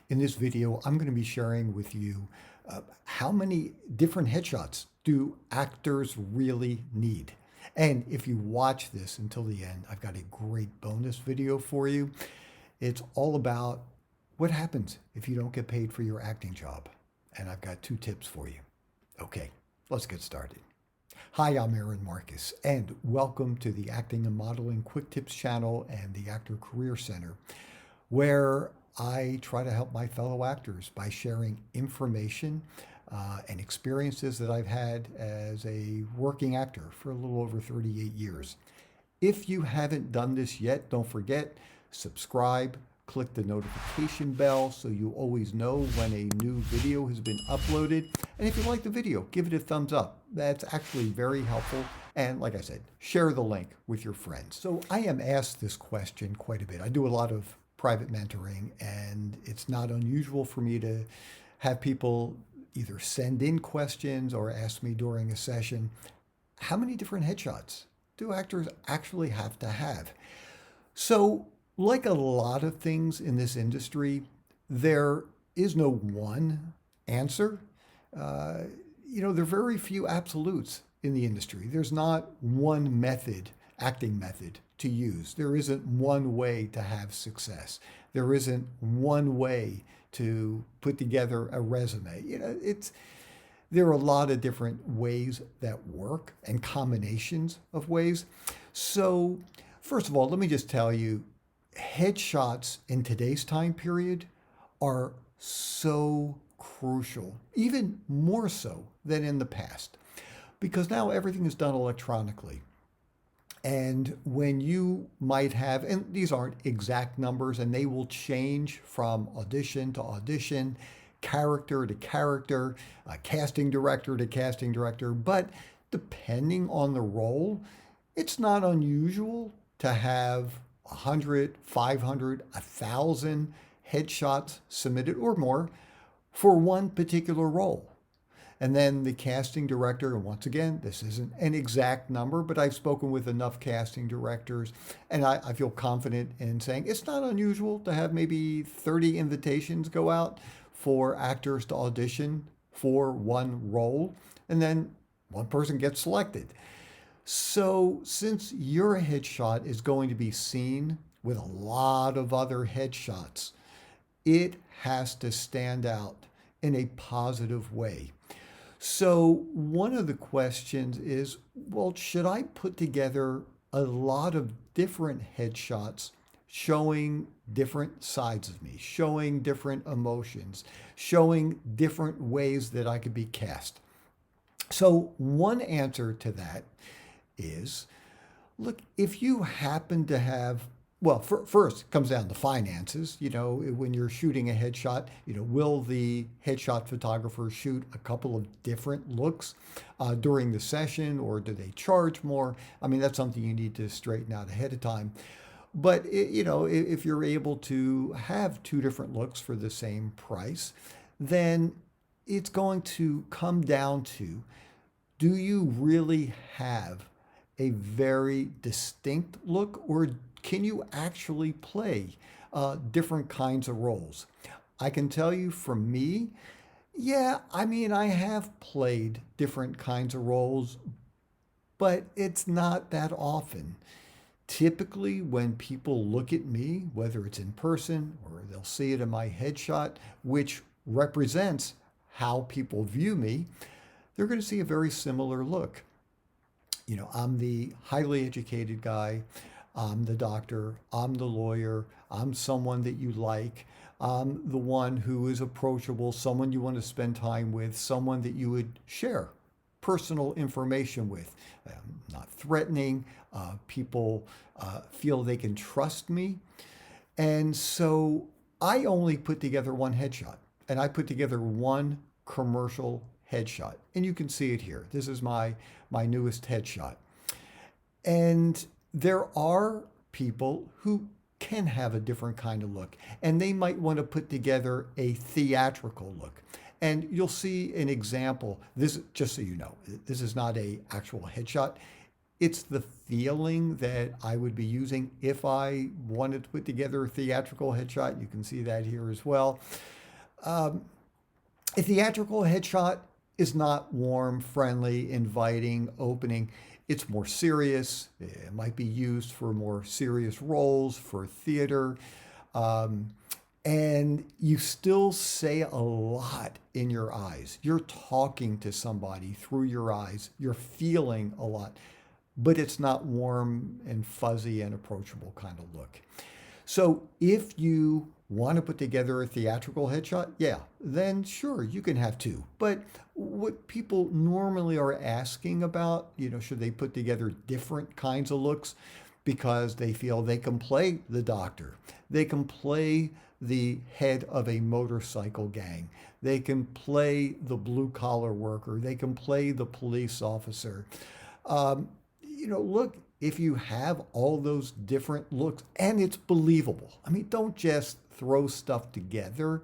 In this video, I'm going to be sharing with you how many different headshots do actors really need. And if you watch this until the end, I've got a great bonus video for you. It's all about what happens if you don't get paid for your acting job. And I've got two tips for you. Okay, let's get started. Hi, I'm Aaron Marcus, and welcome to the Acting and Modeling Quick Tips channel and the Actor Career Center, where I try to help my fellow actors by sharing information and experiences that I've had as a working actor for a little over 38 years. If you haven't done this yet, don't forget, subscribe, click the notification bell so you always know when a new video has been uploaded. And if you like the video, give it a thumbs up. That's actually very helpful. And like I said, share the link with your friends. So I am asked this question quite a bit. I do a lot of private mentoring, and it's not unusual for me to have people either send in questions or ask me during a session, how many different headshots do actors actually have to have? So, like a lot of things in this industry, there is no one answer. Uh, there are very few absolutes in the industry. There's not one method, acting method, to use. There isn't one way to have success. There isn't one way to put together a resume. There are a lot of different ways that work and combinations of ways. So, first of all, let me just tell you, headshots in today's time period are so crucial, even more so than in the past, because now everything is done electronically. And when you might have, and these aren't exact numbers, and they will change from audition to audition, character to character, casting director to casting director, but depending on the role, it's not unusual to have 100, 500, 1,000 headshots submitted or more for one particular role. And then the casting director, and once again, this isn't an exact number, but I've spoken with enough casting directors, and I feel confident in saying it's not unusual to have maybe 30 invitations go out for actors to audition for one role, and then one person gets selected. So, since your headshot is going to be seen with a lot of other headshots, it has to stand out in a positive way. So, one of the questions is, well, should I put together a lot of different headshots showing different sides of me, showing different emotions, showing different ways that I could be cast? So, one answer to that is, look, if you happen to have, well, first it comes down to finances. When you're shooting a headshot, will the headshot photographer shoot a couple of different looks during the session, or do they charge more? I mean, that's something you need to straighten out ahead of time. But if you're able to have two different looks for the same price, then it's going to come down to, do you really have a very distinct look, or can you actually play different kinds of roles? I can tell you from me, yeah, I mean, I have played different kinds of roles, but it's not that often. Typically, when people look at me, whether it's in person or they'll see it in my headshot, which represents how people view me, they're going to see a very similar look. I'm the highly educated guy, I'm the doctor, I'm the lawyer, I'm someone that you like, I'm the one who is approachable, someone you want to spend time with, someone that you would share personal information with. Not threatening, people feel they can trust me. And so I only put together one headshot, and I put together one commercial headshot. And you can see it here. This is my newest headshot. And there are people who can have a different kind of look, and they might want to put together a theatrical look. And you'll see an example. This, just so you know, this is not a actual headshot. It's the feeling that I would be using if I wanted to put together a theatrical headshot. You can see that here as well. Um, a theatrical headshot is not warm, friendly, inviting, opening. It's more serious. It might be used for more serious roles, for theater. Um, and you still say a lot in your eyes. You're talking to somebody through your eyes. You're feeling a lot, but it's not warm and fuzzy and approachable kind of look. So if you want to put together a theatrical headshot, yeah, then sure, you can have two. But what people normally are asking about, should they put together different kinds of looks because they feel they can play the doctor, they can play the head of a motorcycle gang, they can play the blue collar worker, they can play the police officer. Um, Look, if you have all those different looks and it's believable, I mean, don't just throw stuff together.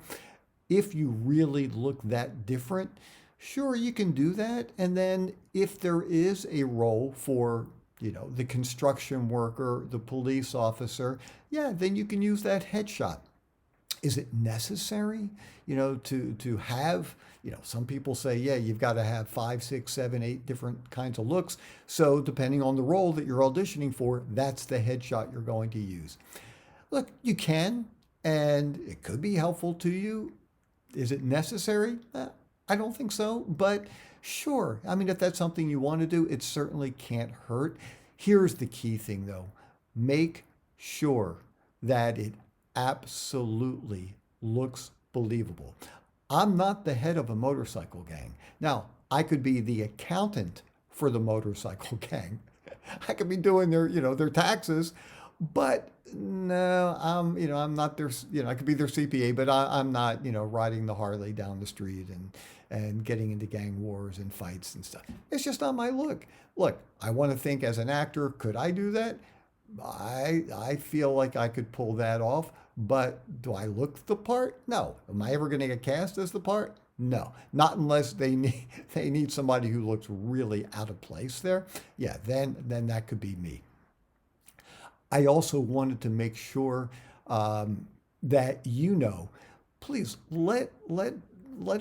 If you really look that different, sure, you can do that. And then if there is a role for, the construction worker, the police officer, yeah, then you can use that headshot. Is it necessary, to have, some people say, yeah, you've got to have 5, 6, 7, 8 different kinds of looks. So depending on the role that you're auditioning for, that's the headshot you're going to use. Look, you can, and it could be helpful to you. Is it necessary? I don't think so, but sure. I mean, if that's something you want to do, it certainly can't hurt. Here's the key thing though. Make sure that it absolutely looks believable. I'm not the head of a motorcycle gang. Now, I could be the accountant for the motorcycle gang. I could be doing their taxes, but no, I'm not their, I could be their CPA, but I'm not, riding the Harley down the street and getting into gang wars and fights and stuff. It's just not my look. Look, I want to think as an actor, could I do that? I feel like I could pull that off, but do I look the part? No. Am I ever going to get cast as the part? No, not unless they need they need somebody who looks really out of place there. Yeah, then that could be me. I also wanted to make sure that please let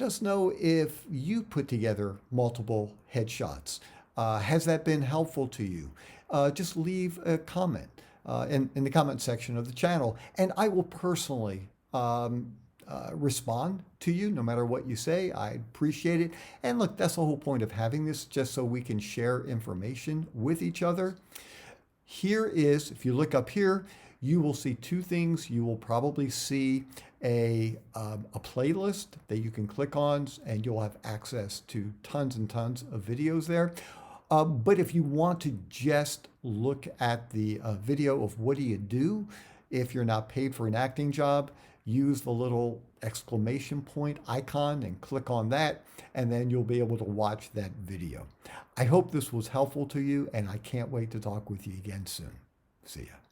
us know if you put together multiple headshots. Has that been helpful to you? Just leave a comment in the comment section of the channel, and I will personally respond to you no matter what you say. I appreciate it. And look, that's the whole point of having this, just so we can share information with each other. Here is, if you look up here, you will see two things. You will probably see a playlist that you can click on, and you'll have access to tons and tons of videos there. But if you want to just look at the video of what do you do if you're not paid for an acting job, use the little exclamation point icon and click on that, and then you'll be able to watch that video. I hope this was helpful to you, and I can't wait to talk with you again soon. See ya.